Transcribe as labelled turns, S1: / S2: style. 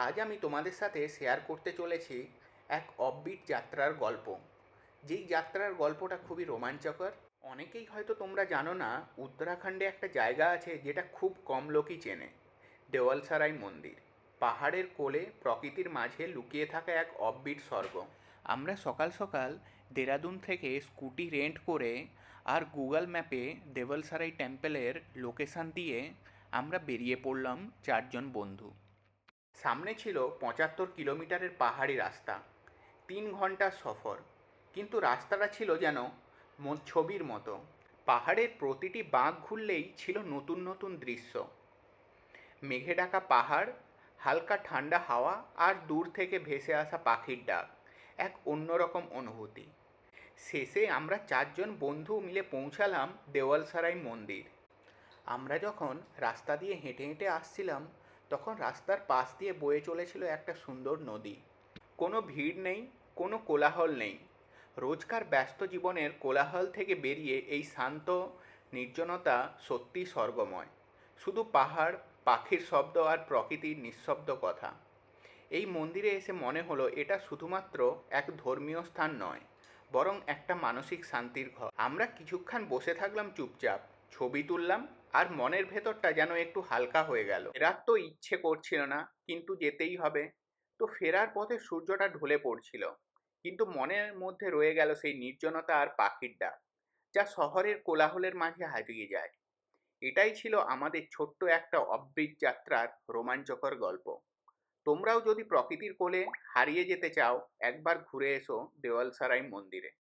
S1: আজ আমি তোমাদের সাথে শেয়ার করতে চলেছি এক অফবিট যাত্রার গল্প। যেই যাত্রার গল্পটা খুবই রোমাঞ্চকর। অনেকেই হয়তো তোমরা জানো না, উত্তরাখণ্ডে একটা জায়গা আছে যেটা খুব কম লোকই চেনে। দেওয়ালসারাই মন্দির। পাহাড়ের কোলে প্রকৃতির মাঝে লুকিয়ে থাকা এক অফবিট স্বর্গ। আমরা সকাল সকাল দেরাদুন থেকে স্কুটি রেন্ট করে আর গুগল ম্যাপে দেওয়ালসারাই টেম্পলের লোকেশান দিয়ে আমরা বেরিয়ে পড়লাম চারজন বন্ধু। সামনে ছিল ৭৫ কিলোমিটারের পাহাড়ি রাস্তা। ৩ ঘন্টার সফর। কিন্তু রাস্তাটা ছিল যেন ছবির মতো। পাহাড়ের প্রতিটি বাঁক ঘুরলেই ছিল নতুন নতুন দৃশ্য। মেঘে ঢাকা পাহাড়, হালকা ঠান্ডা হাওয়া আর দূর থেকে ভেসে আসা পাখির ডাক। এক অন্যরকম অনুভূতি। শেষে আমরা চারজন বন্ধু মিলে পৌঁছালাম দেওয়ালসারাই মন্দির। আমরা যখন রাস্তা দিয়ে হেঁটে হেঁটে আসছিলাম, তখন রাস্তার পাশ দিয়ে বয়ে চলেছিল একটা সুন্দর নদী। কোনো ভিড় নেই, কোনো কোলাহল নেই। রোজকার ব্যস্ত জীবনের কোলাহল থেকে বেরিয়ে এই শান্ত নির্জনতা সত্যি স্বর্গময়। শুধু পাহাড়, পাখির শব্দ আর প্রকৃতির নিঃশব্দ কথা। এই মন্দিরে এসে মনে হলো এটা শুধুমাত্র এক ধর্মীয় স্থান নয়, বরং একটা মানসিক শান্তির ঘর। আমরা কিছুক্ষণ বসে থাকলাম চুপচাপ, ছবি তুললাম, আর মনের ভেতরটা যেন একটু হালকা হয়ে গেল। ফেরার তো ইচ্ছে করছিল না, কিন্তু যেতেই হবে। তো ফেরার পথে সূর্যটা ঢলে পড়ছিল, কিন্তু মনের মধ্যে রয়ে গেল সেই নির্জনতা আর পাখির ডাক, যা শহরের কোলাহলের মাঝে হারিয়ে যায়। এটাই ছিল আমাদের ছোট্ট একটা অফবিট যাত্রার রোমাঞ্চকর গল্প। তোমরাও যদি প্রকৃতির কোলে হারিয়ে যেতে চাও, একবার ঘুরে এসো দেওয়ালসারাই মন্দিরে।